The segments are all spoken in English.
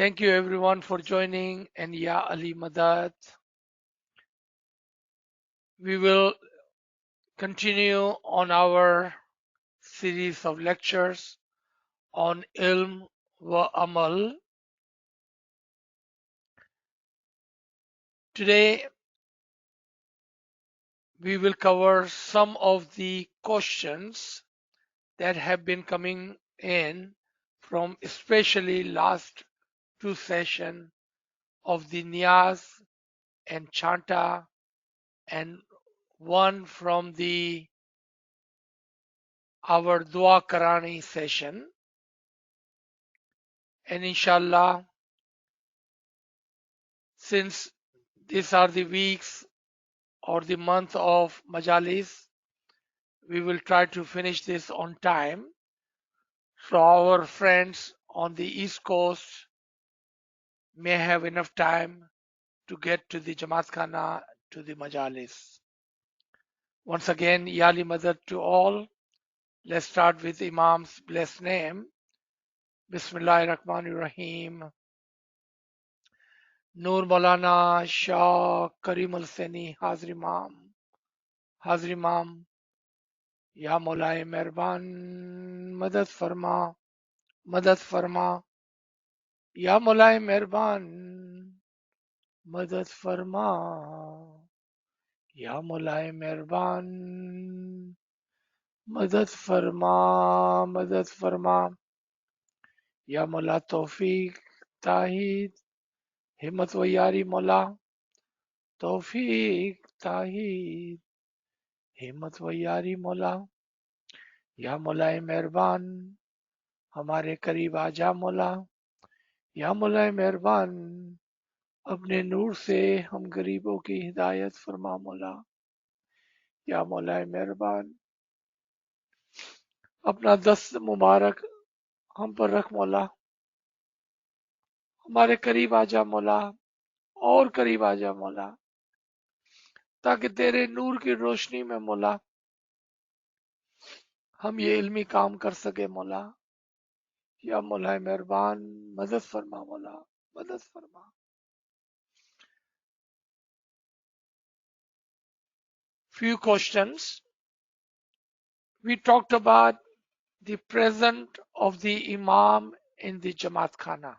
Thank you everyone for joining, and Ya Ali Madad. We will continue on our series of lectures on Ilm wa Amal. Today we will cover some of the questions that have been coming in from especially last two sessions of the Niyaz and Chanta, and one from the our Dua Karani session. And inshallah, since these are the weeks or the month of Majalis, we will try to finish this on time. So our friends on the East Coast may have enough time to get to the Jamaat Khana, to the Majalis. Once again, Yali Madad to all. Let's start with Imam's blessed name. Bismillahir Rahmanir Rahim. Nur Maulana Shah Karim Al Sani Hazir Imam. Hazir Imam. या मौलाए मेहरबान मदद फरमा, मदद फरमा, या मौलाए मेहरबान मदद फरमा, या मौलाए मेहरबान मदद फरमा, मदद फरमा, या मौला तौफीक ताहिद हिम्मत व यारी मौला, तौफीक ताहिद हिम्मत व यारी मौला, या मौलाए मेहरबान हमारे करीब आजा मौला, या मौलाए मेहरबान अपने नूर से हम गरीबों की हिदायत फरमा मौला, या मौलाए मेहरबान अपना दस्त मुबारक हम पर रख मौला, हमारे करीब आजा मौला, और करीब आजा मौला, ताकि तेरे नूर की रोशनी में मौला हम ये इल्मी काम कर सके मौला, या मौलाए मेहरबान मदद फरमा मौला, मदद फरमा. Few questions. We talked about the presence of the Imam in the Jamaat Khana.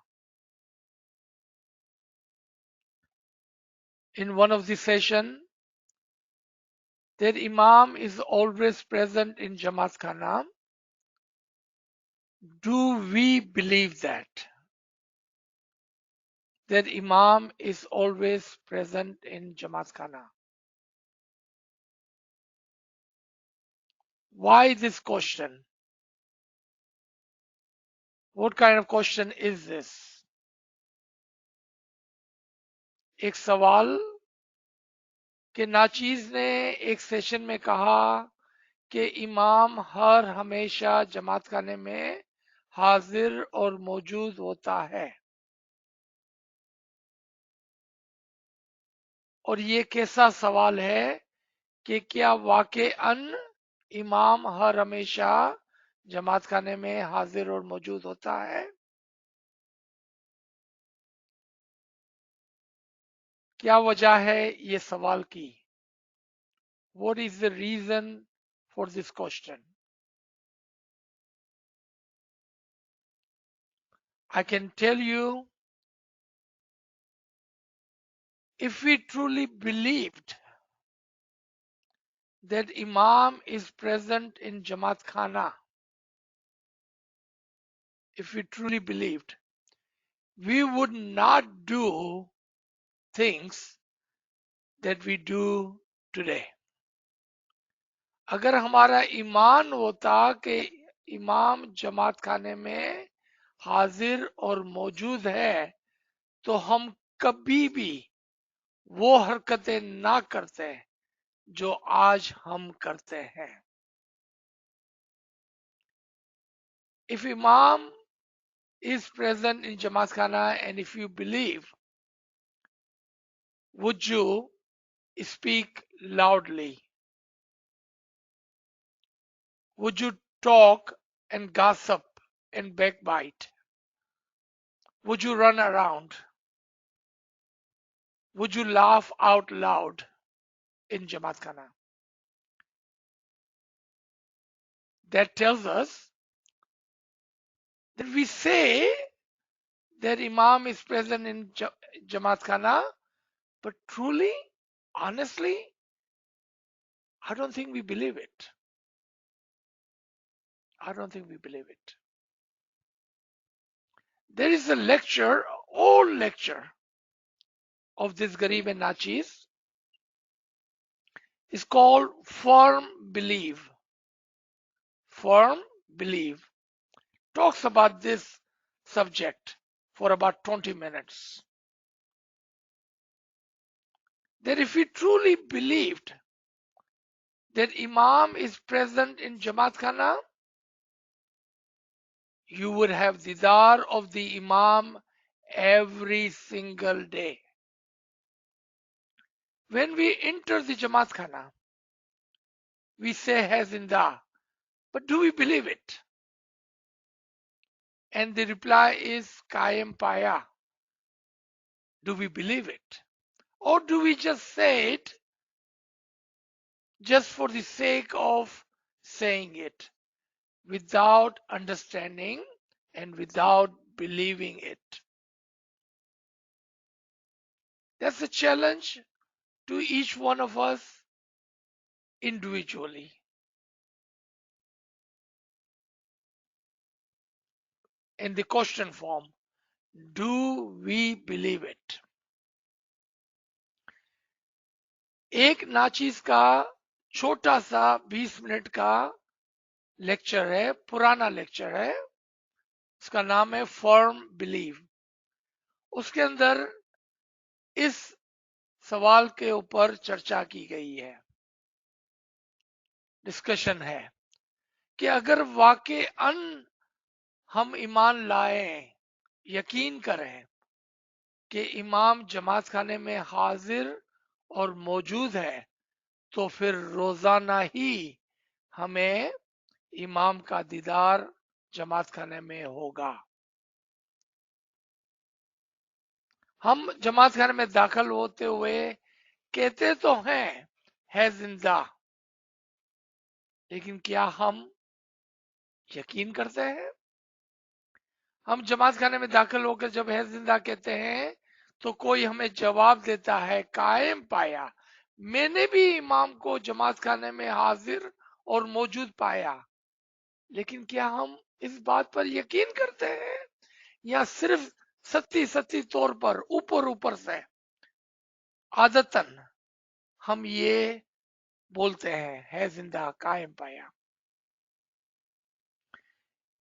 In one of the session, that Imam is always present in Jamaat Khana. Do we believe that? That Imam is always present in Jamaat Khana? Why this question? What kind of question is this? एक सवाल कि नाचीज ने एक session में कहा कि इमाम हर हमेशा जमात खाने में हाजिर और मौजूद होता है, और ये कैसा सवाल है कि क्या वाकईअन इमाम हर हमेशा जमात खाने में हाजिर और मौजूद होता है? क्या वजह है ये सवाल की? What is the reason for this question? I can tell you, if we truly believed that Imam is present in Jamaat Khana, if we truly believed, we would not do things that we do today. अगर हमारा ईमान होता कि इमाम जमात खाने में हाजिर और मौजूद है, तो हम कभी भी वो हरकतें ना करते जो आज हम करते हैं. If Imam is present in Jamaat Khana and if you believe, would you speak loudly? Would you talk and gossip and backbite? Would you run around? Would you laugh out loud in Jamaat Khana? That tells us that we say that Imam is present in Jamaat Khana, but truly, honestly, I don't think we believe it. I don't think we believe it. There is a lecture, old lecture of this Garib and Nachis. It's called Firm Belief. Firm Belief talks about this subject for about 20 minutes. That if we truly believed that Imam is present in Jamaat Khana, you would have didar of the Imam every single day. When we enter the Jamaat Khana, we say Hazinda, but do we believe it? And the reply is Kayam Paya. Do we believe it? Or do we just say it just for the sake of saying it without understanding and without believing it? That's a challenge to each one of us individually. In the question form, do we believe it? एक नाचीज का छोटा सा 20 minute का lecture है, पुराना lecture है, उसका नाम है फर्म बिलीव। उसके अंदर इस सवाल के ऊपर चर्चा की गई है, डिस्कशन है कि अगर वाकई हम ईमान लाएं, यकीन करें कि इमाम जमात खाने में हाजिर और मौजूद है, तो फिर रोजाना ही हमें इमाम का दीदार जमात खाने में होगा। हम जमात खाने में दाखिल होते हुए कहते तो हैं है जिंदा, लेकिन क्या हम यकीन करते हैं? हम जमात खाने में दाखिल होकर जब है जिंदा कहते हैं तो कोई हमें जवाब देता है कायम पाया, मैंने भी इमाम को जमात खाने में हाजिर और मौजूद पाया, लेकिन क्या हम इस बात पर यकीन करते हैं या सिर्फ सत्ती तौर पर ऊपर से आदतन हम ये बोलते हैं है जिंदा कायम पाया?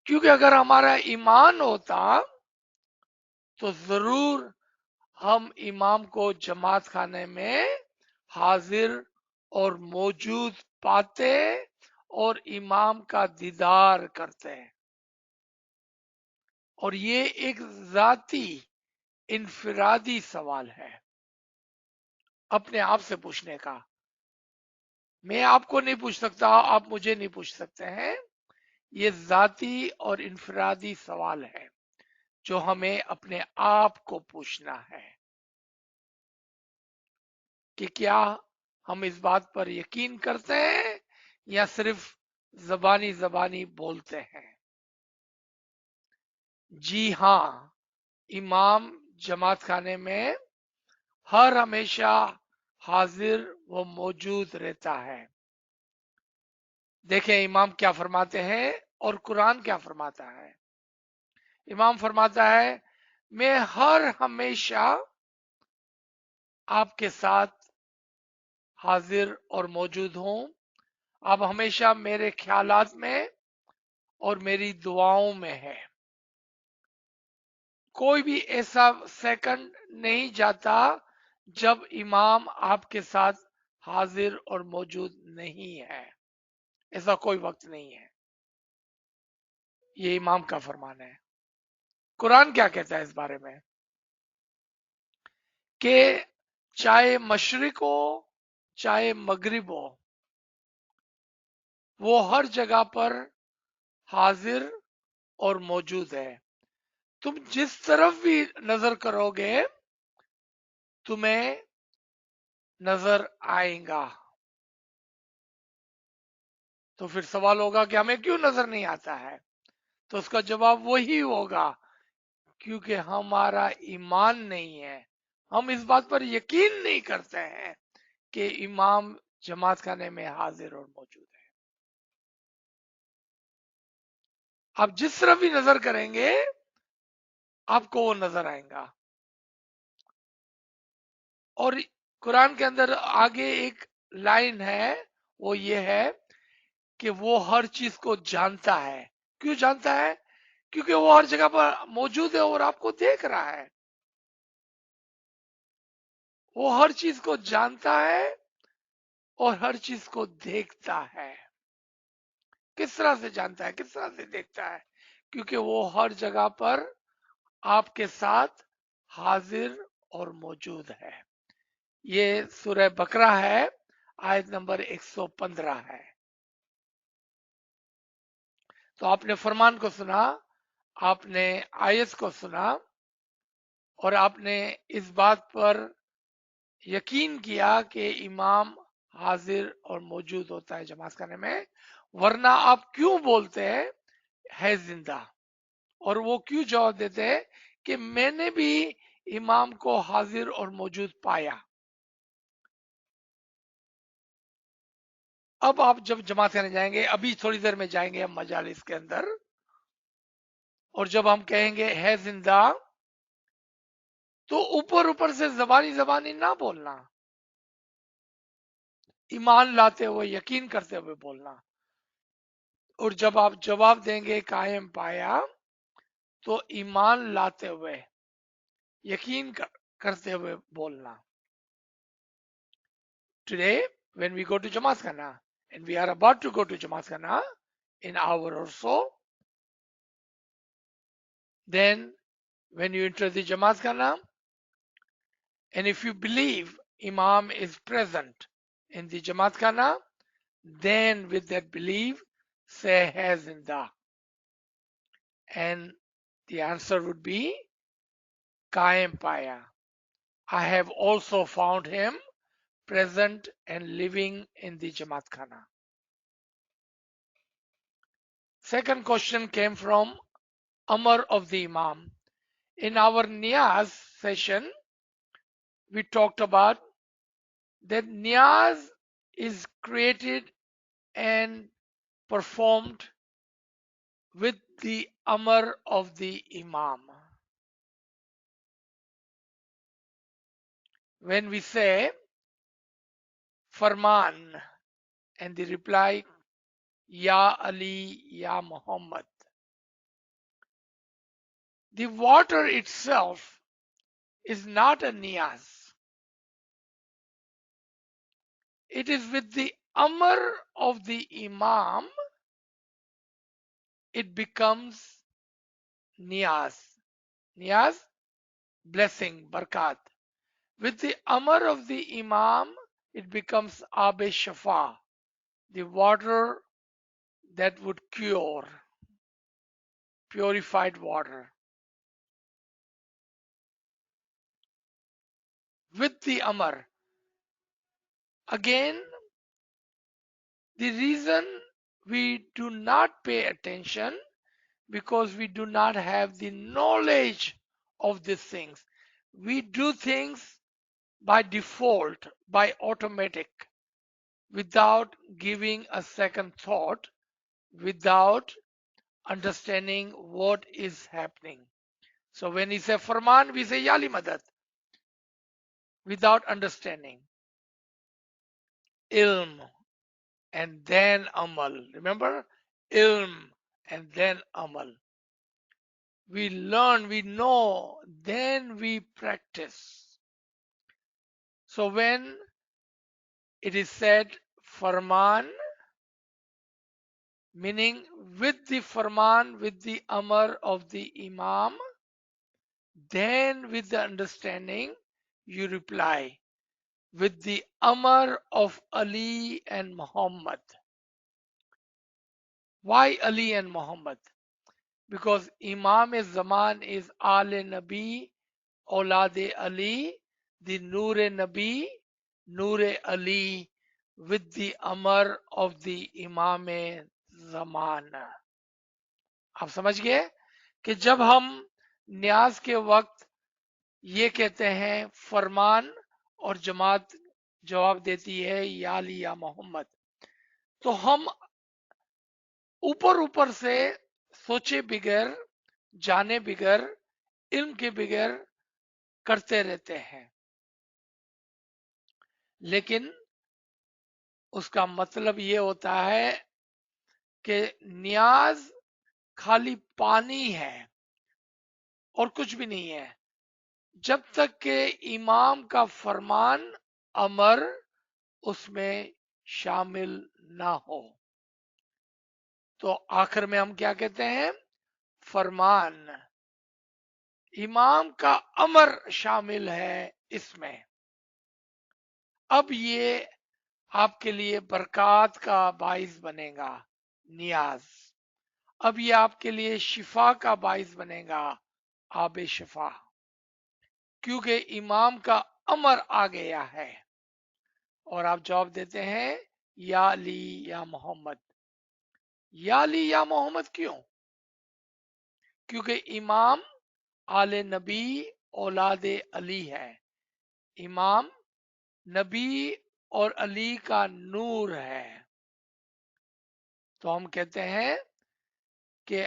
क्योंकि अगर हमारा ईमान होता तो जरूर हम इमाम को जमात खाने में हाजिर और मौजूद पाते और इमाम का दीदार करते। और ये एक जाती इनफिरादी सवाल है अपने आप से पूछने का। मैं आपको नहीं पूछ सकता, आप मुझे नहीं पूछ सकते हैं। ये जाती और इनफिरादी सवाल है जो हमें अपने आप को पूछना है कि क्या हम इस बात पर यकीन करते हैं या सिर्फ जबानी बोलते हैं। जी हाँ, इमाम जमात खाने में हर हमेशा हाजिर व मौजूद रहता है। देखें इमाम क्या फरमाते हैं और कुरान क्या फरमाता है। इमाम फरमाता है मैं हर हमेशा आपके साथ हाजिर और मौजूद हूं, आप हमेशा मेरे ख्यालात में और मेरी दुआओं में है। कोई भी ऐसा सेकंड नहीं जाता जब इमाम आपके साथ हाजिर और मौजूद नहीं है, ऐसा कोई वक्त नहीं है। ये इमाम का फरमान है। कुरान क्या कहता है इस बारे में कि चाहे मशरिक हो चाहे मगरिब हो, वो हर जगह पर हाजिर और मौजूद है। तुम जिस तरफ भी नजर करोगे तुम्हें नजर आएगा। तो फिर सवाल होगा कि हमें क्यों नजर नहीं आता है? तो उसका जवाब वही होगा, क्योंकि हमारा ईमान नहीं है। हम इस बात पर यकीन नहीं करते हैं कि इमाम जमात खाने में हाजिर और मौजूद है। आप जिस तरफ भी नजर करेंगे आपको वो नजर आएगा। और कुरान के अंदर आगे एक लाइन है, वो ये है कि वो हर चीज को जानता है। क्यों जानता है? क्योंकि वो हर जगह पर मौजूद है और आपको देख रहा है। वो हर चीज को जानता है और हर चीज को देखता है। किस तरह से जानता है, किस तरह से देखता है? क्योंकि वो हर जगह पर आपके साथ हाजिर और मौजूद है। ये सूरह बकरा है, आयत नंबर 115 है। तो आपने फरमान को सुना, आपने आयत को सुना, और आपने इस बात पर यकीन किया कि इमाम हाजिर और मौजूद होता है जमात खाने में। वरना आप क्यों बोलते हैं है जिंदा? और वो क्यों जवाब देते हैं कि मैंने भी इमाम को हाजिर और मौजूद पाया। अब आप जब जमात खाने जाएंगे, अभी थोड़ी देर में जाएंगे हम मजालिस के अंदर, और जब हम कहेंगे है जिंदा, तो ऊपर ऊपर से जबानी जबानी ना बोलना, ईमान लाते हुए यकीन करते हुए बोलना। और जब आप जवाब देंगे कायम पाया, तो ईमान लाते हुए यकीन करते हुए बोलना। Today, when we go to Jamaat Khana, and we are about to go to Jamaat Khana in an hour or so, then when you enter the Jamaat Khana, and if you believe Imam is present in the Jamaat Khana, then with that belief, say hai zinda. And the answer would be Qaim Paya. I have also found him present and living in the Jamaat Khana. Second question came from Amar of the Imam. In our Niyaz session, we talked about that Niyaz is created and performed with the Amr of the Imam. When we say Farman and the reply Ya Ali, Ya Muhammad, the water itself is not a Niyaz. It is with the Amr of the Imam it becomes Niyaz. Niyaz, blessing, barakat. With the Amr of the Imam, it becomes Abe Shafa, the water that would cure, purified water. With the Amr. Again, the reason we do not pay attention because we do not have the knowledge of these things. We do things by default, by automatic, without giving a second thought, without understanding what is happening. So when we say Farman, we say Yali Madad without understanding. Ilm and then Amal. Remember? Ilm and then Amal. We learn, we know, then we practice. So when it is said Farman, meaning with the Farman, with the Amr of the Imam, then with the understanding, you reply with the Amr of Ali and Muhammad. Why Ali and Muhammad? because Imam Zaman is Ale Nabi, Aulade Ali, the Noor Nabi, Noor Ali, with the Amr of the Imam Zaman. आप समझ गए कि जब हम न्याज के वक्त ये कहते हैं फरमान और जमात जवाब देती है या अली या मोहम्मद, तो हम ऊपर ऊपर से सोचे बिगर, जाने बिगर, इल्म के बिगर करते रहते हैं, लेकिन उसका मतलब ये होता है कि न्याज खाली पानी है और कुछ भी नहीं है, जब तक के इमाम का फरमान अमर उसमें शामिल ना हो। तो आखिर में हम क्या कहते हैं? फरमान, इमाम का अमर शामिल है इसमें। अब ये आपके लिए बरकत का बाइस बनेगा नियाज। अब ये आपके लिए शिफा का बाइस बनेगा आब शिफा, क्योंकि इमाम का अमर आ गया है और आप जवाब देते हैं या अली या मोहम्मद। या अली या मोहम्मद क्यों? क्योंकि इमाम आले नबी औलाद अली है। इमाम नबी और अली का नूर है। तो हम कहते हैं कि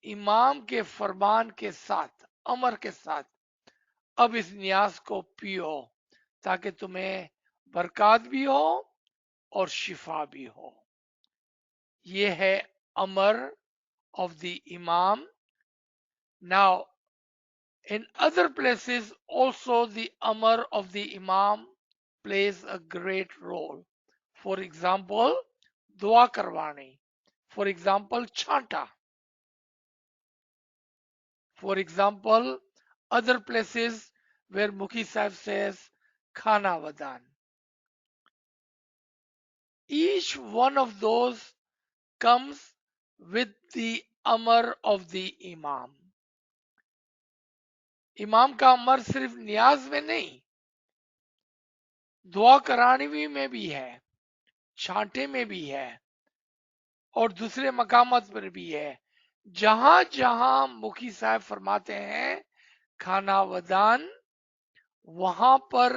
इमाम के फरमान के साथ, अमर के साथ, अब इस न्याज को पियो ताकि तुम्हें बरकत भी हो और शिफा भी हो। ये है अमर of the imam. Now in other places also the amr of the imam plays a great role. For example, dua karwani. For example, chanta. For example, other places where Mukhi Sahib says khana vadan. Each one of those comes with the amr of the imam. इमाम का अमर सिर्फ नियाज में नहीं, दुआ करानी में भी है, छांटे में भी है और दूसरे मकामत पर भी है। जहां जहां मुखी साहब फरमाते हैं खाना वदान, वहां पर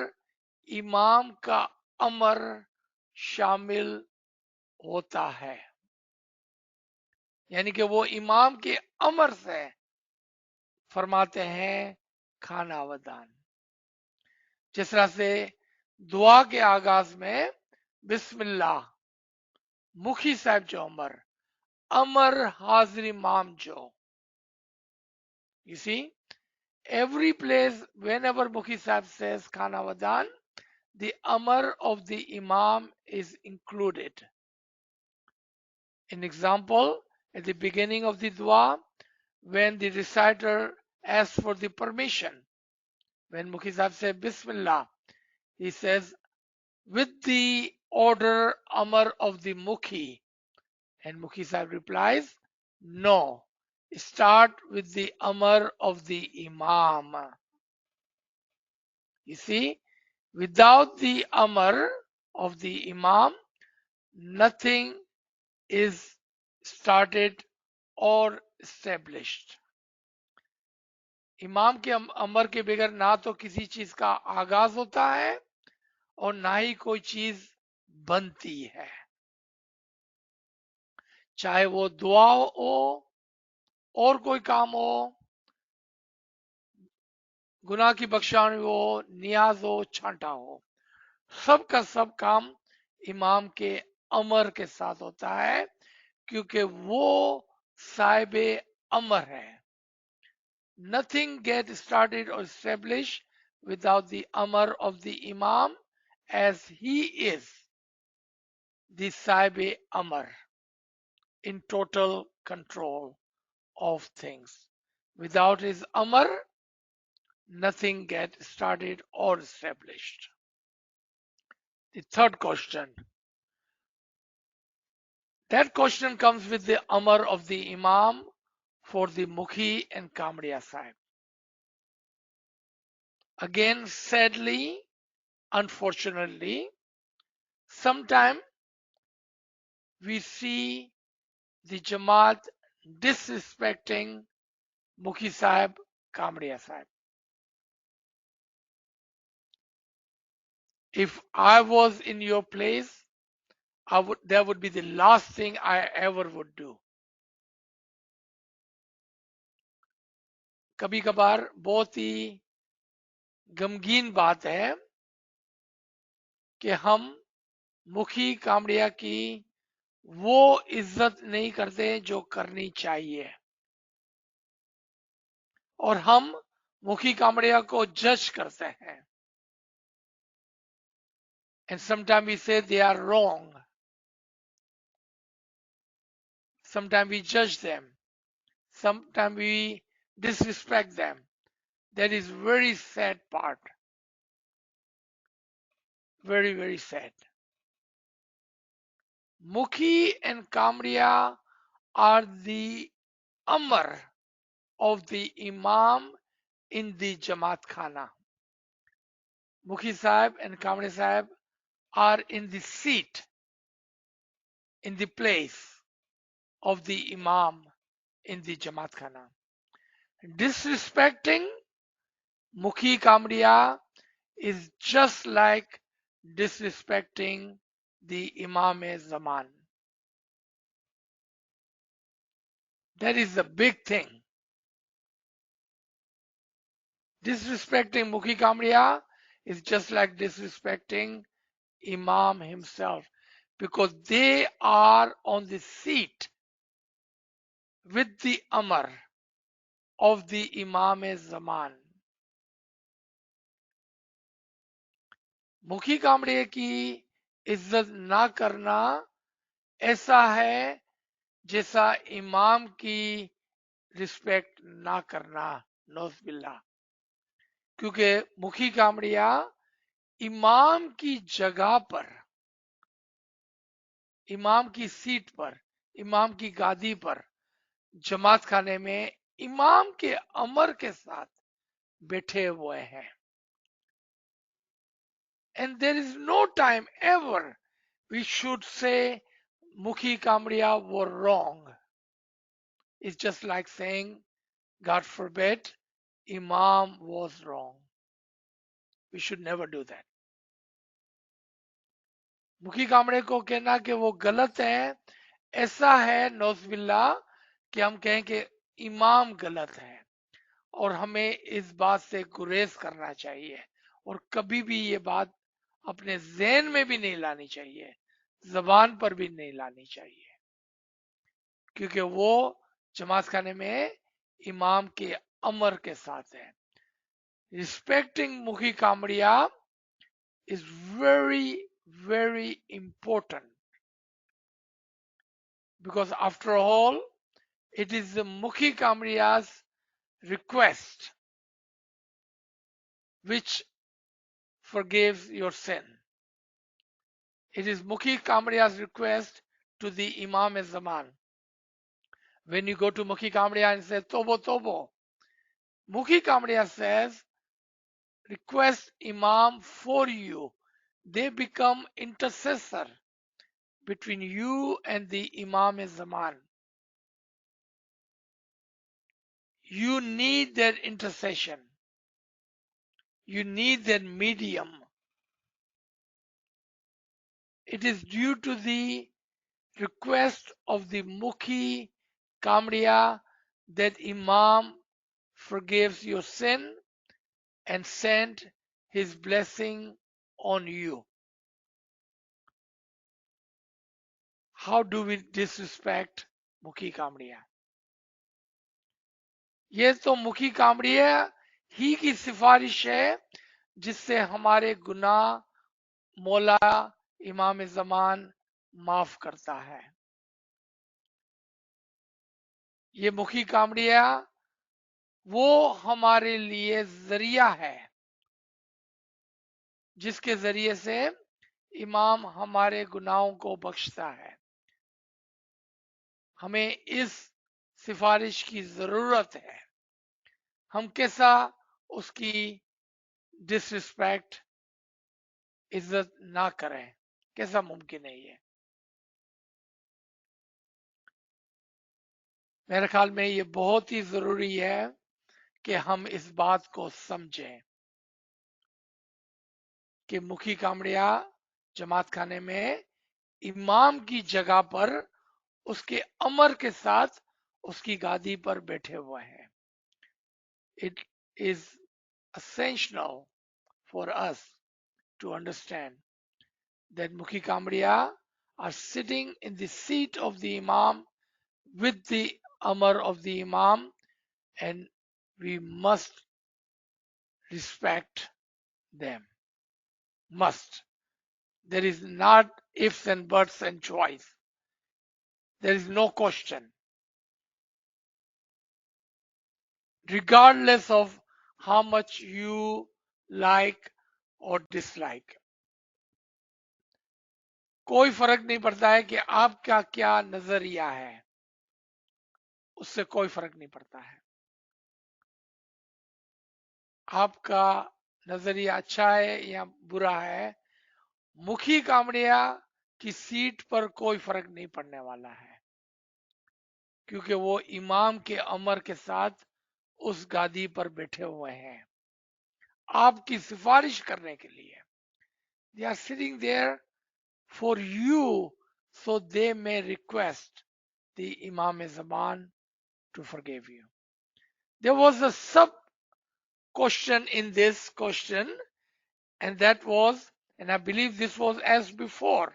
इमाम का अमर शामिल होता है, यानी कि वो इमाम के अमर से फरमाते हैं खाना वदान। जिस तरह से दुआ के आगाज में बिस्मिल्लाह, मुखी साहब जो अमर हाजिर इमाम जो, you see, every place whenever Mukhi Sahib says Khana Vadan, the Amar of the Imam is included. An example, at the beginning of the dua, when the reciter asks for the permission, when Mukhi Sahib says Bismillah, he says, with the order Amar of the Mukhi. And Mukhi Sahib replies, no, start with the Amar of the Imam. You see, without the Amar of the Imam, nothing is started or established. इमाम के अमर के बगैर ना तो किसी चीज का आगाज होता है और ना ही कोई चीज बनती है, चाहे वो दुआ हो और कोई काम हो, गुनाह की बख्शानी हो, नियाज हो, छांटा हो, सब का सब काम इमाम के अमर के साथ होता है, क्योंकि वो साहिब अमर है। Nothing gets started or established without the amr of the imam, as he is the sahib amr, in total control of things. Without his amr, nothing gets started or established. The third question. That question comes with the amr of the imam for the Mukhi and Kamriya Sahib. Again, sadly, unfortunately, sometimes we see the Jamaat disrespecting Mukhi Sahib, Kamriya Sahib. If I was in your place, that would be the last thing I ever would do. कभी कभार बहुत ही गमगीन बात है कि हम मुखी कामड़िया की वो इज्जत नहीं करते जो करनी चाहिए और हम मुखी कामड़िया को जज करते हैं. And sometimes we say they are wrong. Sometimes we judge them. Sometimes we disrespect them. That is very sad part. Very, very sad. Mukhi and Kamriya are the Amar of the Imam in the Jamaat Khana. Mukhi Sahib and Kamriya Sahib are in the seat, in the place of the Imam in the Jamaat Khana. Disrespecting Mukhi Kamriya is just like disrespecting the Imam-e-Zaman. That is the big thing. Disrespecting Mukhi Kamriya is just like disrespecting Imam himself because they are on the seat with the Amar of the Imam-e-Zaman. मुखी कामड़े की इज्जत ना करना ऐसा है जैसा इमाम की रिस्पेक्ट ना करना. नौज़बिल्लाह. क्योंकि मुखी कामड़िया इमाम की जगह पर, इमाम की सीट पर, इमाम की गादी पर जमात खाने में इमाम के अमर के साथ बैठे हुए हैं. And there is no time ever we should say Mukhi Kamriya were wrong. It's just like saying, God forbid, Imam was wrong. We should never do that. मुखी कामड़े को कहना कि वो गलत है ऐसा है नौज़बिल्ला कि हम कहें कि इमाम गलत है और हमें इस बात से गुरेज करना चाहिए और कभी भी ये बात अपने ज़हन में भी नहीं लानी चाहिए, जबान पर भी नहीं लानी चाहिए क्योंकि वो जमात खाने में इमाम के अमर के साथ है. Respecting Mukhi Kamriya is very, very important because after all, it is the Mukhi Kamriya's request which forgives your sin. It is Mukhi Kamriya's request to the Imam-e-Zaman. When you go to Mukhi Kamriya and say, Tobo Tobo, Mukhi Kamriya says, request Imam for you. They become intercessor between you and the Imam-e-Zaman. You need that intercession. You need that medium. It is due to the request of the Mukhi Kamriya that Imam forgives your sin and send his blessing on you. How do we disrespect Mukhi Kamriya? ये तो मुखी कामड़िया ही की सिफारिश है जिससे हमारे गुनाह मौला इमाम ज़मान माफ करता है. ये मुखी कामड़िया वो हमारे लिए जरिया है जिसके जरिए से इमाम हमारे गुनाहों को बख्शता है. हमें इस सिफारिश की जरूरत है, हम कैसा उसकी डिसरिस्पेक्ट, इज्जत ना करें, कैसा मुमकिन है ये। मेरे ख्याल में ये बहुत ही जरूरी है कि हम इस बात को समझें कि मुखी कामड़िया जमात खाने में इमाम की जगह पर उसके अमर के साथ उसकी गादी पर बैठे हुए हैं। It is essential for us to understand that Mukhi Kamriya are sitting in the seat of the Imam with the Amar of the Imam, and we must respect them. Must. There is not ifs and buts and choice. There is no question. Regardless of how much you like or dislike. कोई फर्क नहीं पड़ता है कि आपका क्या नजरिया है, उससे कोई फर्क नहीं पड़ता है। आपका नजरिया अच्छा है या बुरा है, मुखी कामड़िया की सीट पर कोई फर्क नहीं पड़ने वाला है, क्योंकि वो इमाम के अमर के साथ उस गादी पर बैठे हुए हैं आपकी सिफारिश करने के लिए। They are sitting there for you, so they may request the Imam Zaman to forgive you. There was a sub question in this question, and that was, and I believe this was asked before,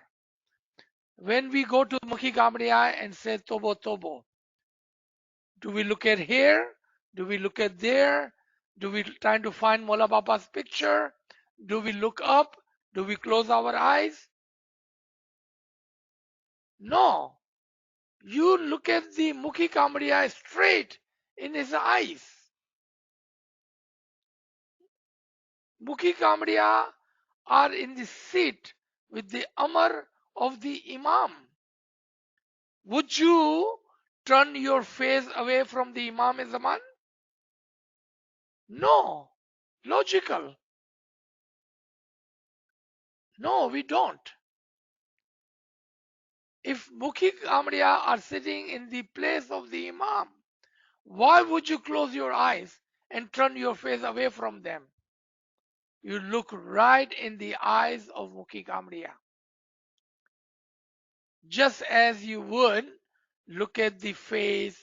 when we go to Mukhi Kamriya and say Tobo Tobo, do we look at here? Do we look at there? Do we try to find Mola Baba's picture? Do we look up? Do we close our eyes? No. You look at the Mukhi Kamriya straight in his eyes. Mukhi Kamriya are in the seat with the Amar of the Imam. Would you turn your face away from the Imam Zaman? No. Logical. No, we don't. If Mukhi Kamriya are sitting in the place of the Imam, why would you close your eyes and turn your face away from them? You look right in the eyes of Mukhi Kamriya, just as you would look at the face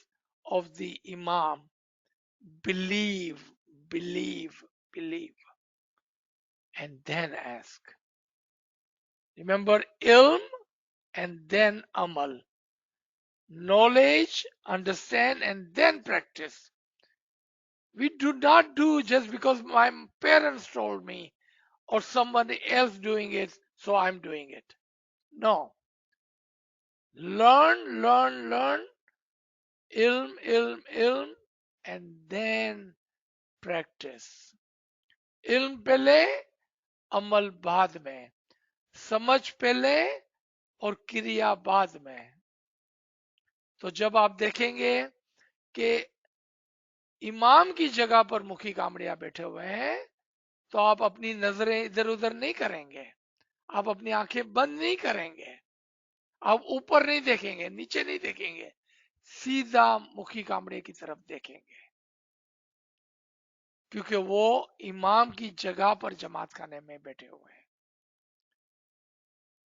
of the Imam. Believe, believe, believe, and then ask. Remember, ilm and then amal. Knowledge, understand, and then practice. We do not do just because my parents told me or somebody else doing it, so I'm doing it. No. Learn, learn, learn, ilm, ilm, ilm, and then practice. इल्म पहले, अमल बाद में, समझ पहले और क्रिया बाद में। तो जब आप देखेंगे कि इमाम की जगह पर मुखी कामड़िया बैठे हुए हैं, तो आप अपनी नजरें इधर उधर नहीं करेंगे, आप अपनी आंखें बंद नहीं करेंगे, आप ऊपर नहीं देखेंगे, नीचे नहीं देखेंगे, सीधा मुखी कामड़े की तरफ देखेंगे, क्योंकि वो इमाम की जगह पर जमात खाने में बैठे हुए हैं।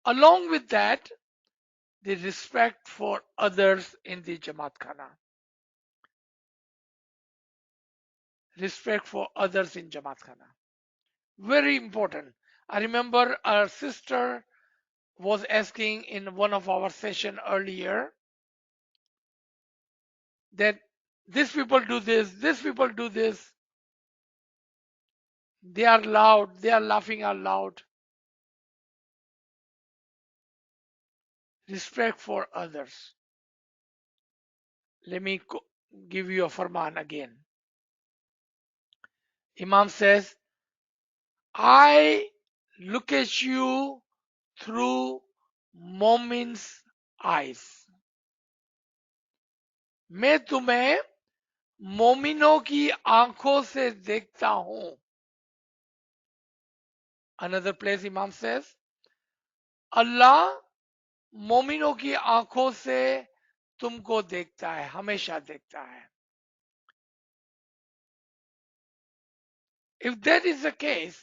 Along with that, the respect for others in the Jamaat Khana. Respect for others in Jamaat Khana. Very important. I remember our sister was asking in one of our session earlier that these people do this, people do this. They are loud, they are laughing out loud. Respect for others. Let me give you a farman again. Imam says, I look at you through Momin's eyes. मैं तुम्हें मोमिनों की आंखों से देखता हूं. Another place Imam says, अल्लाह मोमिनों की आंखों से तुमको देखता है, हमेशा देखता है. If that is the case,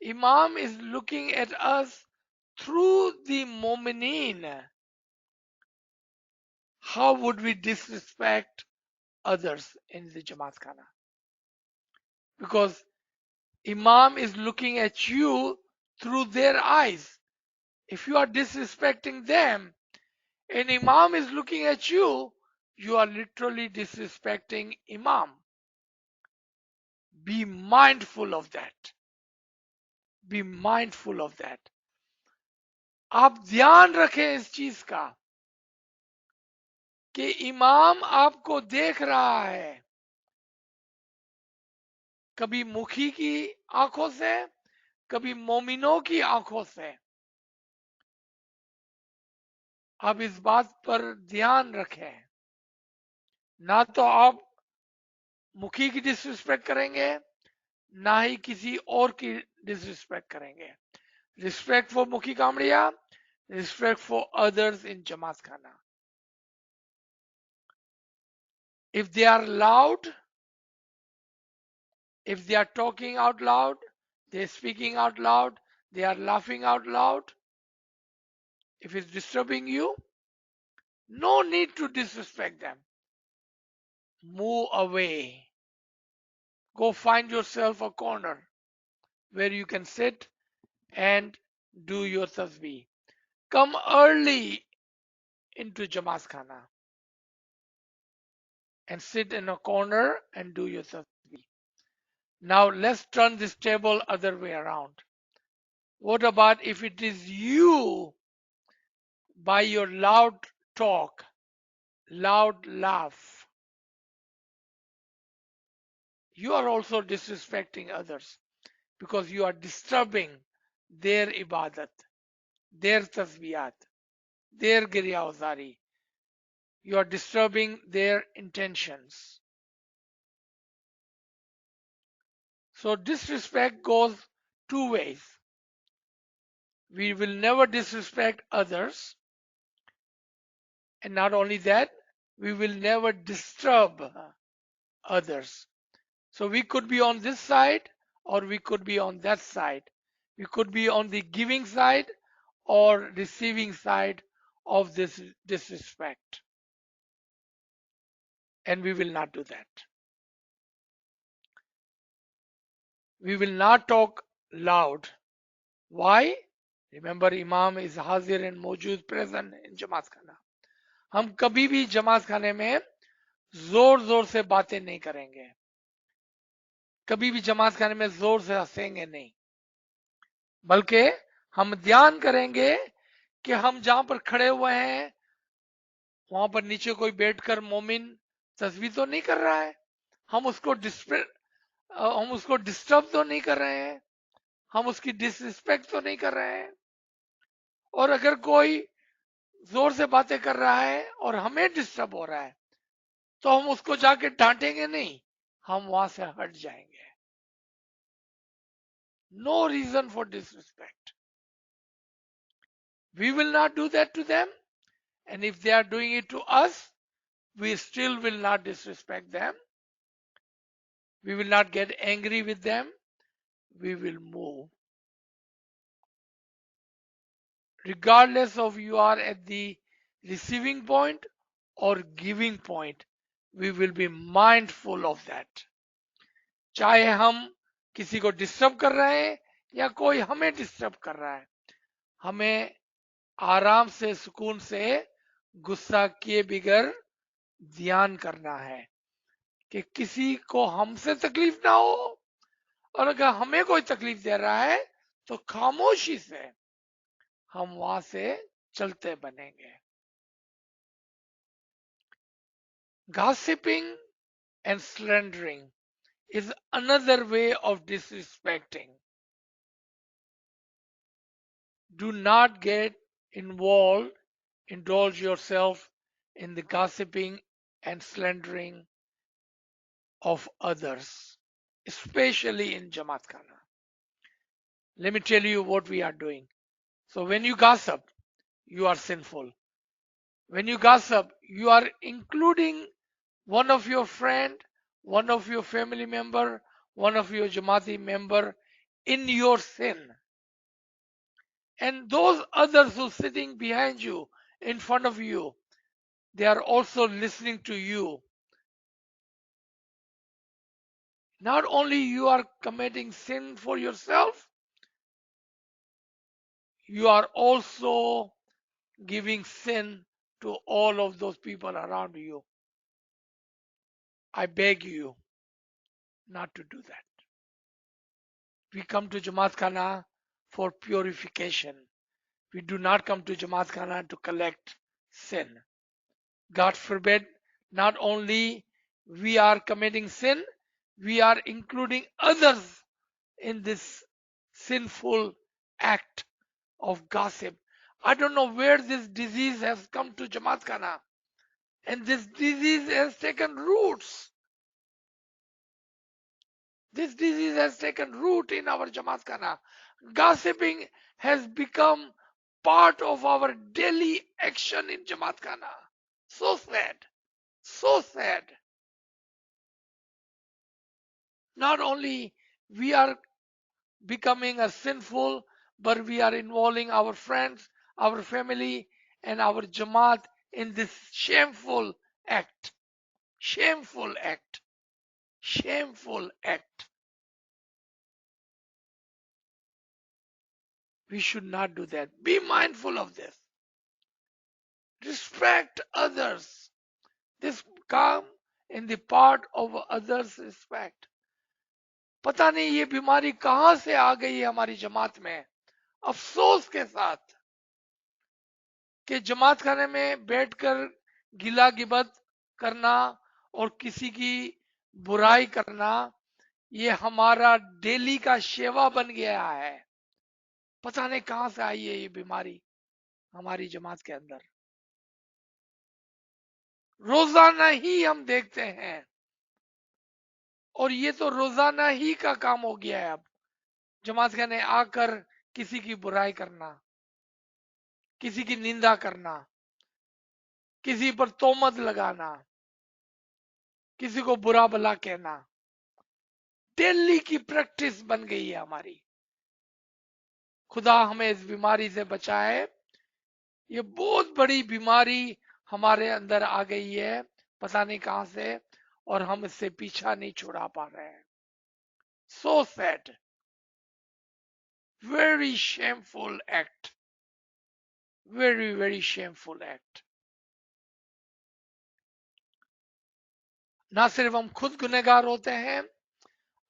Imam is looking at us through the Mu'mineen. How would we disrespect others in the Jamaat Khana? Because Imam is looking at you through their eyes. If you are disrespecting them and Imam is looking at you, you are literally disrespecting Imam. Be mindful of that. Be mindful of that. आप ध्यान रखें इस चीज का कि इमाम आपको देख रहा है, कभी मुखी की आंखों से, कभी मोमिनों की आंखों से. आप इस बात पर ध्यान रखें. ना तो आप मुखी की डिसरिस्पेक्ट करेंगे, ना ही किसी और की डिसरिस्पेक्ट करेंगे. Respect for Mukhi Kamadia, respect for others in Jamat Khana. If they are loud, if they are talking out loud, they are speaking out loud, they are laughing out loud, if it's disturbing you, no need to disrespect them. Move away. Go find yourself a corner where you can sit and do your tasbih. Come early into Jamaat Khana and sit in a corner and do your tasbih. Now let's turn this table other way around. What about if it is you, by your loud talk, loud laugh, you are also disrespecting others because you are disturbing their ibadat, their tasbiyat, their giriyawzari. You are disturbing their intentions. So disrespect goes two ways. We will never disrespect others, and not only that, we will never disturb others. So we could be on this side or we could be on that side. We could be on the giving side or receiving side of this disrespect. And we will not do that. We will not talk loud. Why? Remember, Imam is Hazir and Mawjood, present in Jamaat Khana. हम कभी भी जमात खाने में जोर जोर से बातें नहीं करेंगे, कभी भी जमात खाने में जोर से हंसेंगे नहीं, बल्कि हम ध्यान करेंगे कि हम जहां पर खड़े हुए हैं वहां पर नीचे कोई बैठकर मोमिन तस्वीर तो नहीं कर रहा है, हम उसको डिस्टर्ब तो नहीं कर रहे हैं, हम उसकी डिसरिस्पेक्ट तो नहीं कर रहे हैं. और अगर कोई जोर से बातें कर रहा है और हमें डिस्टर्ब हो रहा है तो हम उसको जाके डांटेंगे नहीं, हम वहां से हट जाएंगे. No reason for disrespect. We will not do that to them, and if they are doing it to us, we still will not disrespect them. We will not get angry with them. We will move. Regardless of you are at the receiving point or giving point, we will be mindful of that. चाहे हम किसी को disturb कर रहे हैं या कोई हमें डिस्टर्ब कर रहा है, हमें आराम से सुकून से गुस्सा किए बगैर ध्यान करना है कि किसी को हमसे तकलीफ ना हो, और अगर हमें कोई तकलीफ दे रहा है तो खामोशी से हम वहां से चलते बनेंगे. Gossiping and slandering is another way of disrespecting. Do not get involved, indulge yourself in the gossiping and slandering of others, especially in Jamaat Khana. Let me tell you what we are doing. So when you gossip, you are sinful. When you gossip, you are including one of your friend, one of your family member, one of your Jamaati member in your sin. And those others who sitting behind you, in front of you, they are also listening to you. Not only you are committing sin for yourself, you are also giving sin to all of those people around you. I beg you not to do that. We come to Jamaat Khana for purification. We do not come to Jamaat Khana to collect sin. God forbid, not only we are committing sin, we are including others in this sinful act of gossip. I don't know where this disease has come to Jamaat Khana, and this disease has taken roots. This disease has taken root in our Jamaat Khana. Gossiping has become part of our daily action in Jamaat Khana. So sad. So sad. Not only we are becoming a sinful, but we are involving our friends, our family, and our Jamaat in this shameful act. Shameful act. Shameful act. We should not do that. Be mindful of this. Respect others. This come in the part of others' respect. पता नहीं ये बीमारी कहां से आ गई है हमारी जमात में. अफसोस के साथ कि जमात खाने में बैठकर गिला गिबत करना और किसी की बुराई करना ये हमारा डेली का सेवा बन गया है. पता नहीं कहां से आई है ये बीमारी हमारी जमात के अंदर. रोजाना ही हम देखते हैं और ये तो रोजाना ही का काम हो गया है. अब जमात खाने आकर किसी की बुराई करना, किसी की निंदा करना, किसी पर तोमत लगाना, किसी को बुरा भला कहना डेली की प्रैक्टिस बन गई है हमारी. खुदा हमें इस बीमारी से बचाए. ये बहुत बड़ी बीमारी हमारे अंदर आ गई है, पता नहीं कहां से, और हम इससे पीछा नहीं छुड़ा पा रहे हैं. So sad. Very shameful act. Very very shameful act. ना सिर्फ हम खुद गुनहगार होते हैं,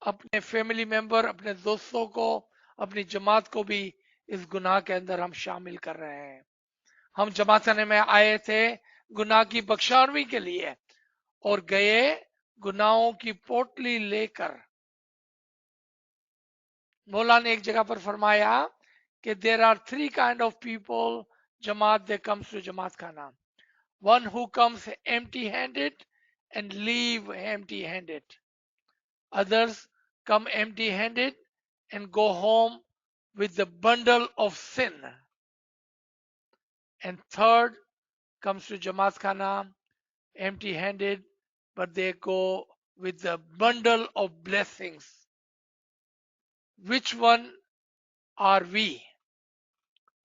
अपने फैमिली मेंबर, अपने दोस्तों को, अपनी जमात को भी इस गुनाह के अंदर हम शामिल कर रहे हैं. हम जमात खाने में आए थे गुनाह की बख्शानवी के लिए और गए गुनाहों की पोटली लेकर. मौला ने एक जगह पर फरमाया कि there are three kind of people Jamat they comes to Jamat Khana. One who comes empty handed and leave empty handed. Others come empty handed and go home with the bundle of sin. And third comes to Jamaat Khana empty handed, but they go with the bundle of blessings. Which one are we?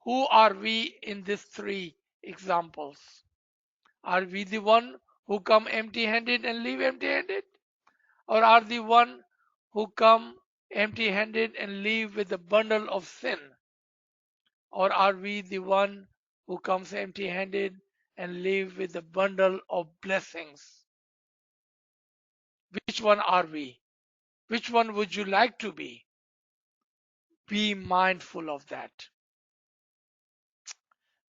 Who are we in these three examples? Are we the one who come empty handed and leave empty handed? Or are the one who come empty handed and leave with a bundle of sin? Or are we the one who comes empty handed and leave with a bundle of blessings? Which one are we? Which one would you like to be? Be mindful of that.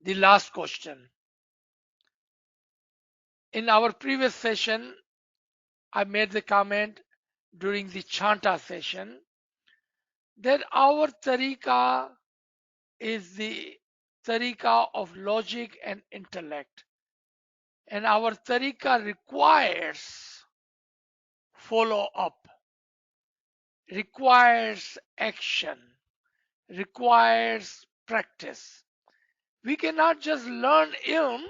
The last question. In our previous session, I made the comment during the Chanta session that our tariqa is the tariqa of logic and intellect. and our tariqa requires follow up, requires action, requires practice. We cannot just learn ilm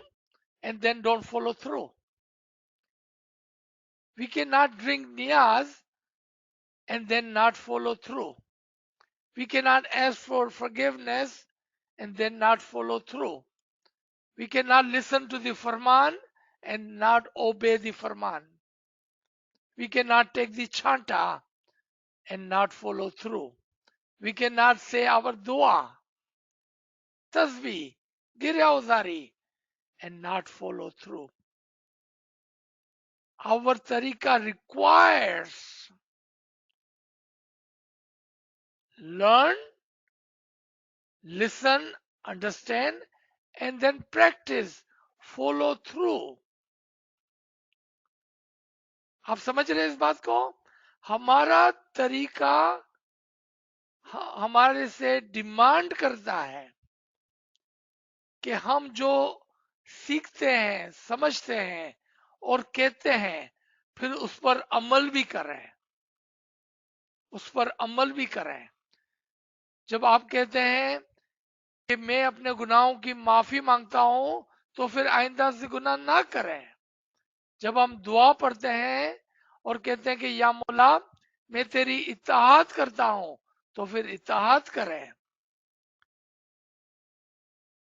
and then don't follow through. We cannot drink niyaz and then not follow through. We cannot ask for forgiveness and then not follow through. We cannot listen to the farman and not obey the farman. We cannot take the chanta and not follow through. We cannot say our dua, tasbih, giryauzari, and not follow through. Our tariqa requires learn, listen, understand, and then practice, follow through. आप समझ रहे हैं इस बात को? हमारा तरीका हमारे से डिमांड करता है कि हम जो सीखते हैं, समझते हैं और कहते हैं, फिर उस पर अमल भी करें, उस पर अमल भी करें। जब आप कहते हैं कि मैं अपने गुनाहों की माफी मांगता हूं, तो फिर आइंदा से गुनाह ना करें। जब हम दुआ पढ़ते हैं और कहते हैं कि या मौला मैं तेरी इत्ताअत करता हूं, तो फिर इत्ताअत करें।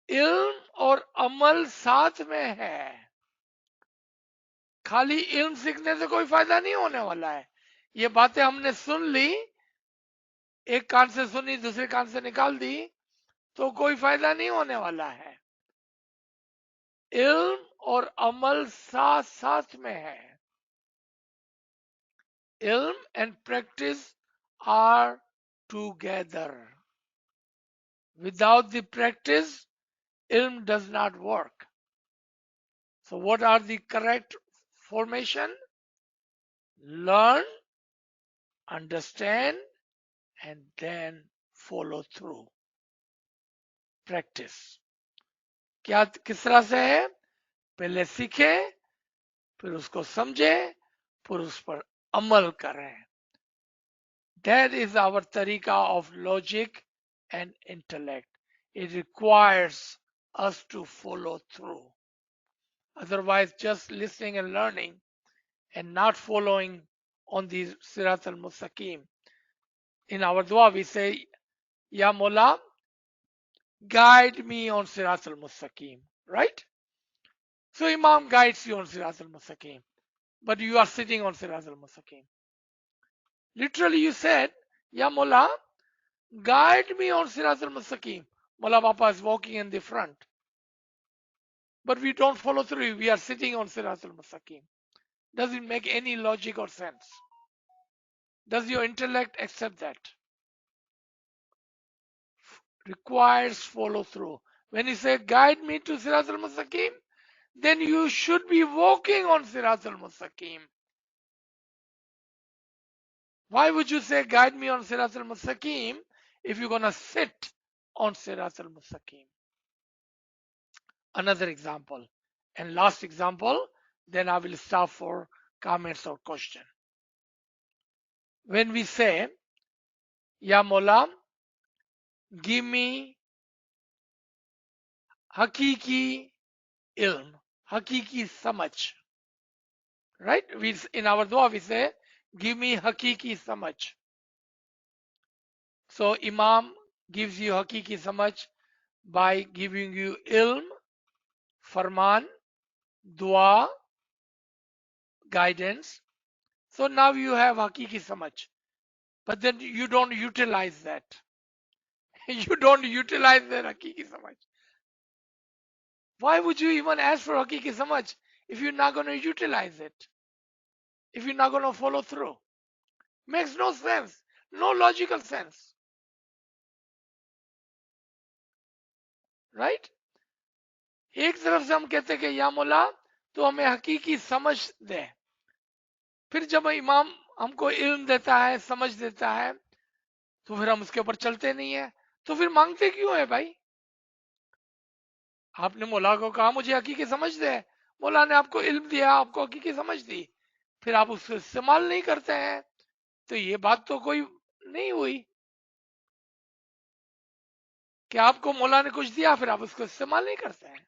इल्म और अमल साथ में है। खाली इल्म सीखने से कोई फायदा नहीं होने वाला है। ये बातें हमने सुन ली, एक कान से सुनी दूसरे कान से निकाल दी, तो कोई फायदा नहीं होने वाला है। इल्म और अमल साथ साथ में है। Ilm and practice are together. Without the practice, ilm does not work. So what are the correct formation? Learn, understand, and then follow through. Practice. क्या किस तरह से है? पहले सीखे, फिर उसको समझे, फिर उस पर अमल करें. That is our tariqa of logic and intellect. It requires us to follow through. Otherwise, just listening and learning and not following on the Sirat al Mustaqim. In our dua, we say, Ya Mola, guide me on Sirat al Mustaqim. Right? So Imam guides you on Sirat al Mustaqim. But you are sitting on Sirat al Mustaqim. Literally, you said, Ya Mola, guide me on Sirat al Mustaqim. Mola Papa is walking in the front. But we don't follow through. We are sitting on Sirat al Mustaqim. Does it make any logic or sense? Does your intellect accept that? Requires follow through. When you say guide me to Sirat al Mustaqim, then you should be walking on Sirat al Mustaqim. Why would you say guide me on Sirat al Mustaqim if you're gonna sit on Sirat al Mustaqim? Another example, and last example, then I will stop for comments or question. When we say, Ya Mola, give me hakiki ilm, hakiki samaj. Right? In our dua we say, give me hakiki samaj. So Imam gives you hakiki samaj by giving you ilm, farman, dua, guidance. So now you have hakiki samaj. But then you don't utilize that. You don't utilize that hakiki samaj. Why would you even ask for hakiki samaj if you're not going to utilize it? If you're not going to follow through? Makes no sense. No logical sense. Right? एक तरफ से हम कहते हैं कि या मौला तो हमें हकीकी समझ दे, फिर जब इमाम हमको इल्म देता है, समझ देता है, तो फिर हम उसके ऊपर चलते नहीं है, तो फिर मांगते क्यों है भाई? आपने मौला को कहा मुझे हकीकी समझ दे, मौला ने आपको इल्म दिया, आपको हकीकी समझ दी, फिर आप उसको इस्तेमाल नहीं करते हैं, तो ये बात तो कोई नहीं हुई कि आपको मौला ने कुछ दिया फिर आप उसको इस्तेमाल नहीं करते हैं,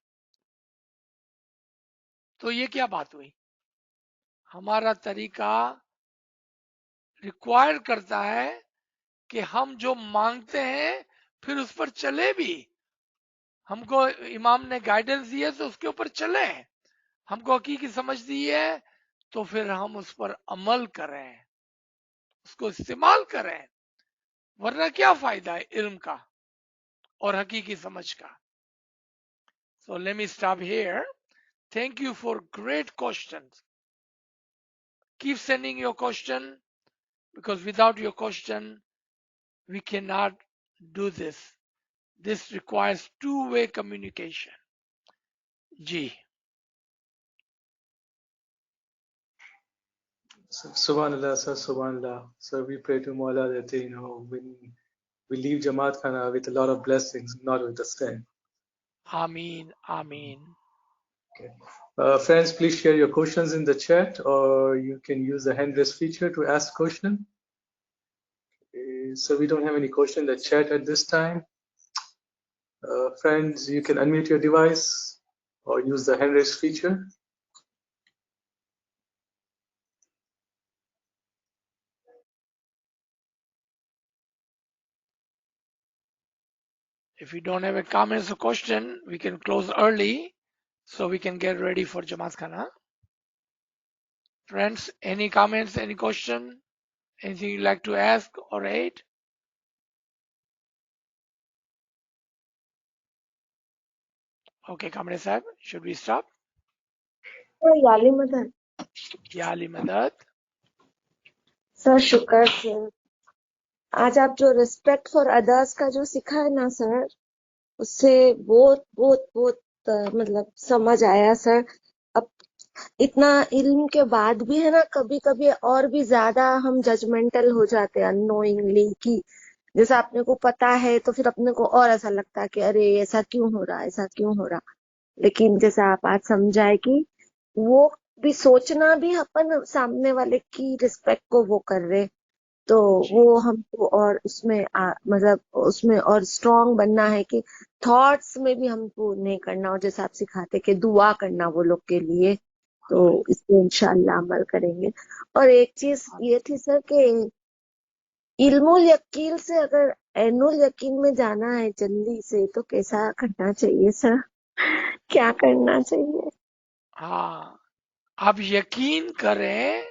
तो ये क्या बात हुई? हमारा तरीका रिक्वायर करता है कि हम जो मांगते हैं फिर उस पर चले भी। हमको इमाम ने गाइडेंस दी है तो उसके ऊपर चले, हमको हकीकी समझ दी है तो फिर हम उस पर अमल करें, उसको इस्तेमाल करें, वरना क्या फायदा है इल्म का और हकीकी समझ का। So let me stop here. Thank you for great questions. Keep sending your question because without your question we cannot do this. This requires two-way communication. Ji Subhanallah, sir, Subhanallah. So we pray to Mawla that, when we leave Jamaat Khana with a lot of blessings, not with the sin. आमीन आमीन। Okay. Friends, please share your questions in the chat, or you can use the hand raise feature to ask question. So we don't have any question in the chat at this time. Friends, you can unmute your device or use the hand raise feature. If you don't have a comment or question, we can close early so we can get ready for Jamaat Khana. Friends, any comments, any question, anything you'd like to ask or add? Okay, Kamre Sahib, should we stop? याली मदद Ya Ali Madad. Sir, शुक्र sir. आज आप जो respect for others का जो सिखाया ना sir, उससे बहुत बहुत बहुत मतलब समझ आया सर। अब इतना इल्म के बाद भी है ना, कभी कभी और भी ज्यादा हम जजमेंटल हो जाते हैं अननोइंगली, कि जैसा अपने को पता है तो फिर अपने को और ऐसा लगता है कि अरे ऐसा क्यों हो रहा, ऐसा क्यों हो रहा। लेकिन जैसा आप आज समझाए कि वो भी सोचना भी अपन सामने वाले की रिस्पेक्ट को वो कर रहे, तो वो हमको और उसमें मतलब उसमें और स्ट्रांग बनना है कि थॉट्स में भी हमको नहीं करना, और जैसे आप सिखाते कि दुआ करना वो लोग के लिए, तो इस पे इंशाल्लाह अमल करेंगे। और एक चीज ये थी सर कि इल्मुल यकीन से अगर ऐनुल यकीन में जाना है जल्दी से, तो कैसा करना चाहिए सर, क्या करना चाहिए? हाँ, आप यकीन करें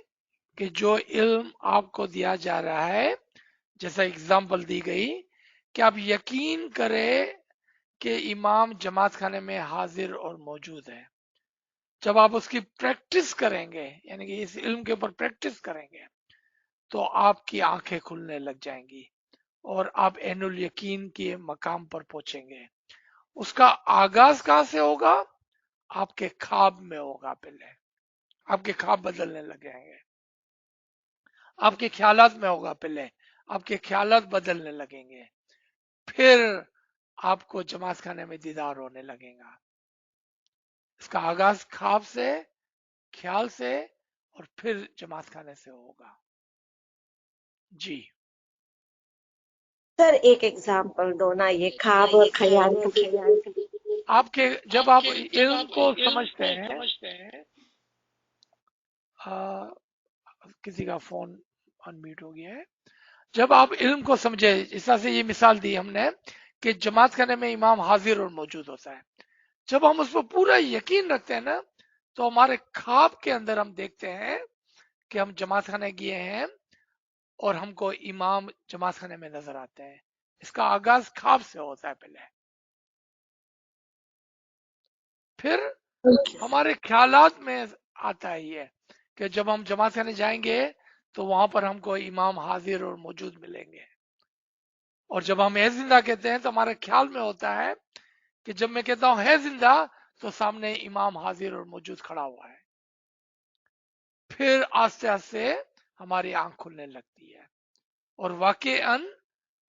कि जो इल्म आपको दिया जा रहा है, जैसा एग्जाम्पल दी गई, कि आप यकीन करें कि इमाम जमात खाने में हाजिर और मौजूद है। जब आप उसकी प्रैक्टिस करेंगे, यानी कि इस इल्म के ऊपर प्रैक्टिस करेंगे, तो आपकी आंखें खुलने लग जाएंगी और आप ऐनुल यकीन के मकाम पर पहुंचेंगे। उसका आगाज कहां से होगा? आपके ख्वाब में होगा। पहले आपके ख्वाब बदलने लग जाएंगे, आपके ख्यालात में होगा। पहले आपके ख्यालात बदलने लगेंगे, फिर आपको जमात खाने में दीदार होने लगेगा। इसका आगाज ख्वाब से, ख्याल से, और फिर जमात खाने से होगा। जी सर एक एग्जांपल दो ना, ये ख्वाब और ख्याल का। आपके जब आप इल्म को समझते हैं, किसी का फोन अनम्यूट हो गया है। जब आप इल्म को समझे, इस तरह से ये मिसाल दी हमने कि जमात खाने में इमाम हाजिर और मौजूद होता है, जब हम उस पर पूरा यकीन रखते हैं ना, तो हमारे ख्वाब के अंदर हम देखते हैं कि हम जमात खाने गए हैं और हमको इमाम जमात खाने में नजर आते हैं। इसका आगाज ख्वाब से होता है पहले, फिर हमारे ख्यालात में आता है ये कि जब हम जमात खाने जाएंगे तो वहां पर हमको इमाम हाजिर और मौजूद मिलेंगे। और जब हम है जिंदा कहते हैं तो हमारे ख्याल में होता है कि जब मैं कहता हूं है जिंदा, तो सामने इमाम हाजिर और मौजूद खड़ा हुआ है। फिर आस्ते आस्ते हमारी आंख खुलने लगती है और वाकईअन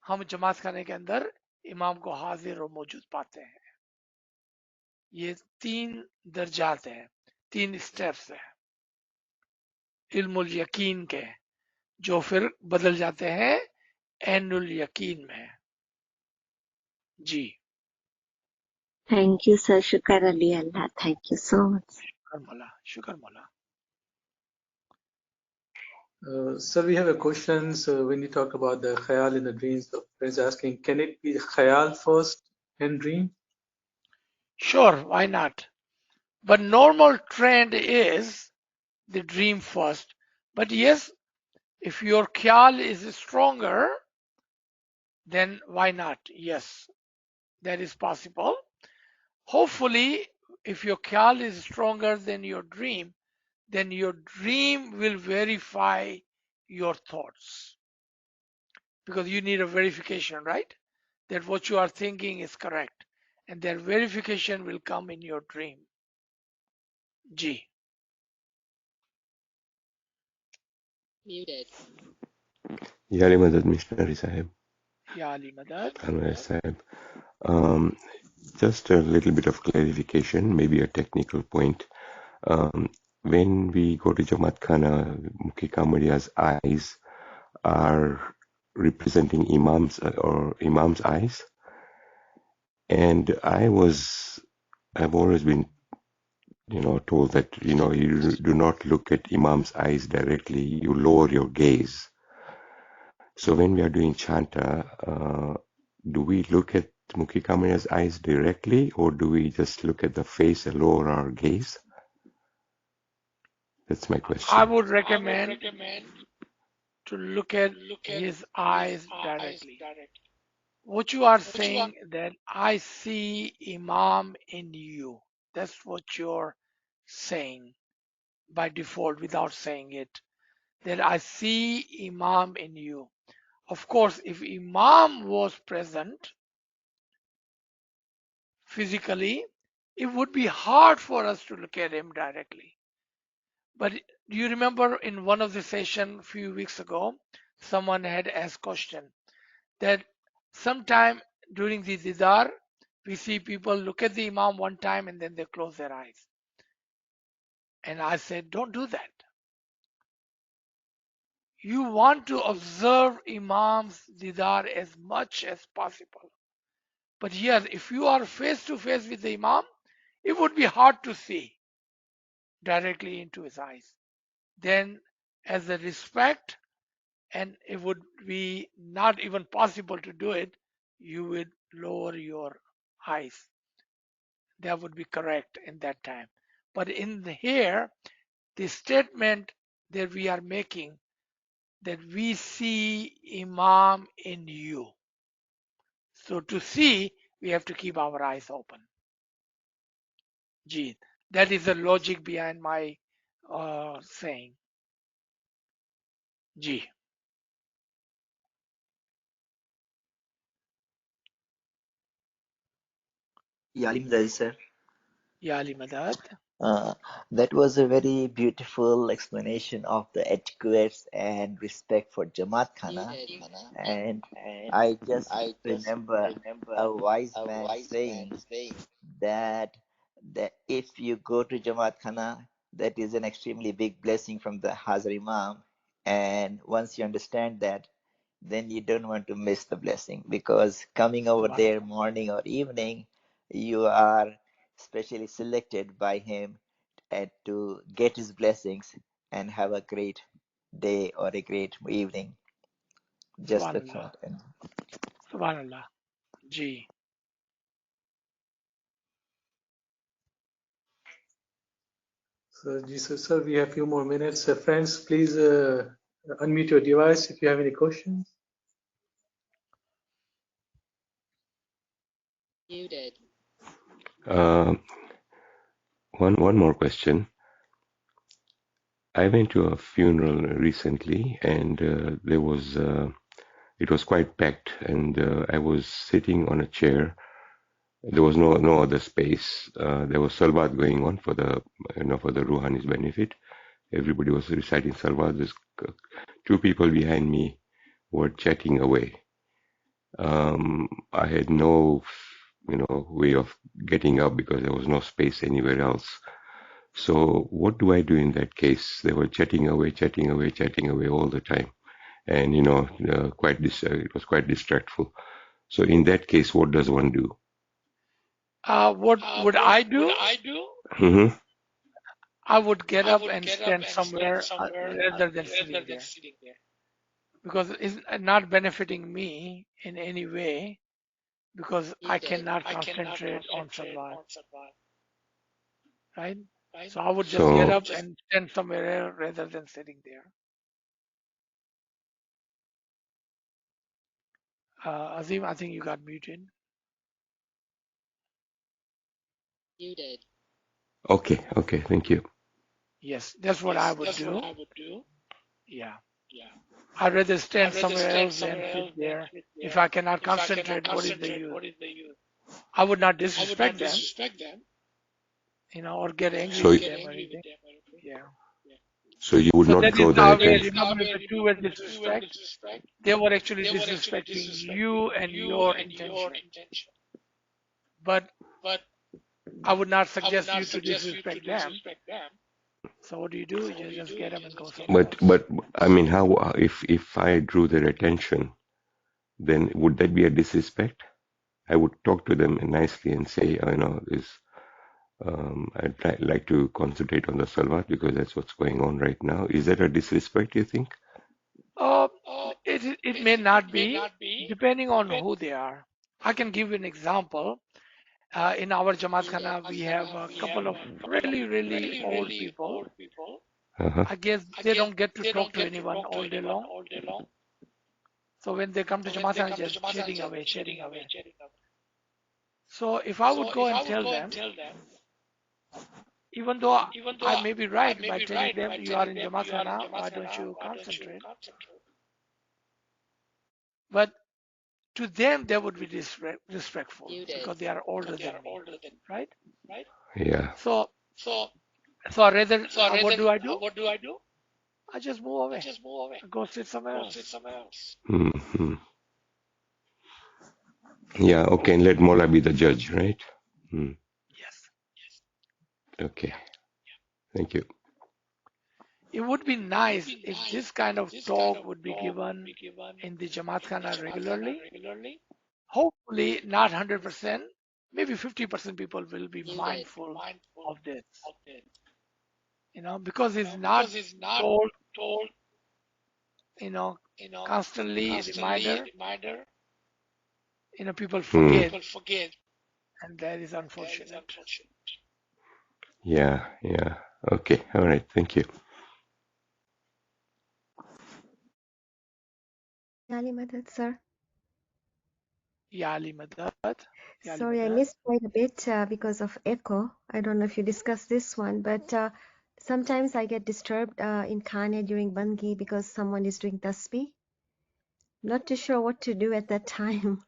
हम जमात खाने के अंदर इमाम को हाजिर और मौजूद पाते हैं। ये 3 दर्जात हैं। 3 स्टेप्स है इल्मुल यकीन के, जो फिर बदल जाते हैं ऐनुल यकीन में। जी, Thank you, sir. Shukar Ali Allah. Thank you so much. शुक्र मौला। Sir, we have a question. So when you talk about the khayal in the dreams, the friends asking, can it be khayal first in dream? Sure, why not? But normal trend is the dream first. But yes, if your khyal is stronger, then why not? Yes, that is possible. Hopefully, if your khyal is stronger than your dream, then your dream will verify your thoughts. Because you need a verification, right? That what you are thinking is correct. And that verification will come in your dream. G. Yali Madad Missionary Sahib, Ya Ali Madad. Anwar Sahib. Um, just a little bit of clarification, maybe a technical point. When we go to Jamaat Khana, Mukhi Kamadia's eyes are representing Imam's or Imam's eyes. And I've always been, told that, you do not look at Imam's eyes directly, you lower your gaze. So when we are doing chanta, do we look at Mukhi Kamadia's eyes directly, or do we just look at the face and lower our gaze? That's my question. I would recommend to look at his eyes directly. What you are saying that I see Imam in you. That's what you're saying by default without saying it. That I see Imam in you. Of course, if Imam was present physically, it would be hard for us to look at him directly. But do you remember in one of the session a few weeks ago, someone had asked question that sometime during the didar, we see people look at the Imam one time and then they close their eyes. And I said, don't do that. You want to observe Imam's didar as much as possible. But yes, if you are face to face with the Imam, it would be hard to see directly into his eyes. Then, as a respect, and it would be not even possible to do it, you would lower your eyes. That would be correct in that time. But in here, the statement that we are making that we see Imam in you. So to see, we have to keep our eyes open. Gee, that is the logic behind my saying. Gee. Yalim Dai, sir. Ya Ali Madad. That was a very beautiful explanation of the etiquettes and respect for Jamaat Khana. And I just remember a wise man saying that if you go to Jamaat Khana, that is an extremely big blessing from the Hazar Imam. And once you understand that, then you don't want to miss the blessing, because coming over there morning or evening, you are specially selected by him and to get his blessings and have a great day or a great evening. Just a thought. Subhanallah. Gee. So, Jesus, sir, we have a few more minutes. Friends, please unmute your device if you have any questions. One more question. I went to a funeral recently, and it was quite packed, and I was sitting on a chair. There was no other space. There was salawat going on for the Ruhani's benefit. Everybody was reciting salawat. There's two people behind me were chatting away. I had no way of getting up because there was no space anywhere else. So what do I do in that case? They were chatting away all the time, and it was quite distractful. So in that case, what does one do? What would I do? Hmm. I would get up and stand somewhere rather than sitting there because it's not benefiting me in any way because I cannot concentrate on Salwat, right? So I would just get So up and stand somewhere rather than sitting there. Azim, I think you got muted. okay, thank you. Yes, that's what I would do. Yeah. I'd rather stand somewhere else than sit there. If I cannot concentrate, what is the use? I would not disrespect them, or get angry So with them or anything. Yeah. so you would So not that is draw their our way. attention. Remember the two-way disrespect? They were actually disrespecting you and your intention. But I would not suggest you to disrespect them. So what do? You just get up and go somewhere But else. but I mean, how if I drew their attention, then would that be a disrespect? I would talk to them nicely and say, like to concentrate on the salwat because that's what's going on right now. Is that a disrespect, you think? Uh, it may not be, depending on who they are. I can give you an example. In our Jamaat Khana, we have a couple of really, really old people. Uh-huh. I guess they don't get to talk to anyone all day long. So when they come to Jamaat Khana, just chatting away, chatting away. So if I would go and tell them, even though I may be right by telling them you are in Jamaat Khana, why don't you concentrate? But to them, they would be disrespectful because they are older than me, right? Yeah. So I rather, what do? I just move away, go sit somewhere else. Hmm. Yeah. Okay. And let Mola be the judge, right? Hmm. Yes. Okay. Yeah. Thank you. It would be nice if this kind of talk would be given in the Jamaat Khana regularly. Hopefully, not 100%, maybe 50% people will be mindful of this, because it's not told, you know, constantly reminder, people Hmm. forget, and that is unfortunate. Yeah. Yeah. Okay. All right. Thank you. Ali Madad, sir. Ya Ali Madad. Ya Ali Sorry, I Madad. missed quite a bit because of echo. I don't know if you discussed this one, but sometimes I get disturbed in Khane during Bangi because someone is doing tasbih. Not too sure what to do at that time.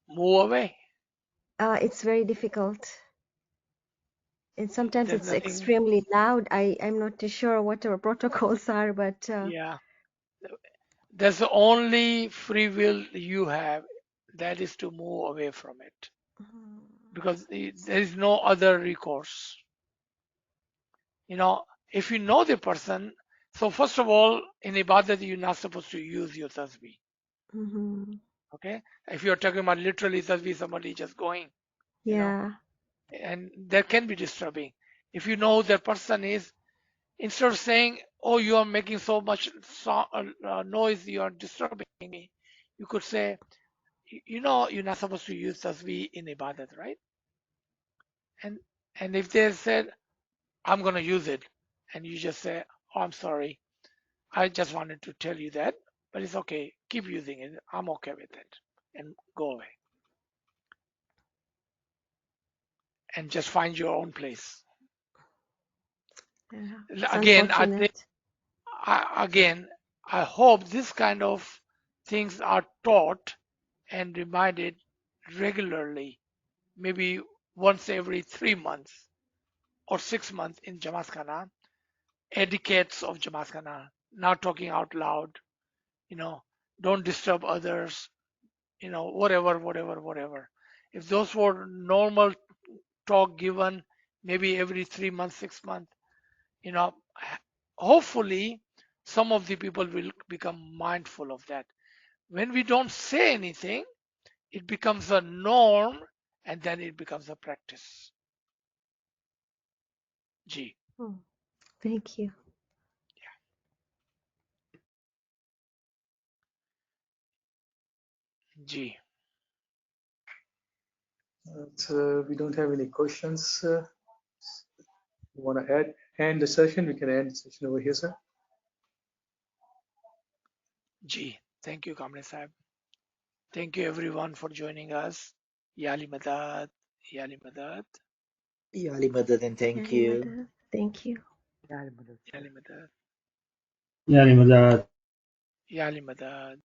Move away. It's very difficult. And sometimes There's it's nothing. extremely loud. I'm not too sure what our protocols are, but Yeah. That's the only free will you have. That is to move away from it. Because there is no other recourse. If you know the person, so first of all, in ibadat, you're not supposed to use your tasbih. mhm. Okay? If you're talking about literally tasbih, somebody just going, you know, Yeah. and that can be disturbing. If you know who that person is, instead of saying, oh, you are making so much noise, you are disturbing me, you could say, you're not supposed to use tasbih in ibadat, right? And and if they said, I'm going to use it, and you just say, oh, I'm sorry, I just wanted to tell you that, but it's okay. Keep using it. I'm okay with it. And go away. And just find your own place. Yeah. It's Again, I think, unfortunate. I hope this kind of things are taught and reminded regularly, maybe once every 3 months or 6 months in Jamaat Khana, etiquettes of Jamaat Khana, not talking out loud, you know, don't disturb others, whatever. If those were normal talk given maybe every 3 months, 6 months. You know, hopefully some of the people will become mindful of that. When we don't say anything, it becomes a norm and then it becomes a practice. G. Oh, thank you. G. So we don't have any questions. You want to end the session? We can end the session over here, sir. G. Thank you, Kamle Sahib. Thank you everyone for joining us. Yali Madad. Yali Madad. Yali Madad, and thank Yali you. Madad. Thank you. Yali Madad. يعني مدى Yali Madad.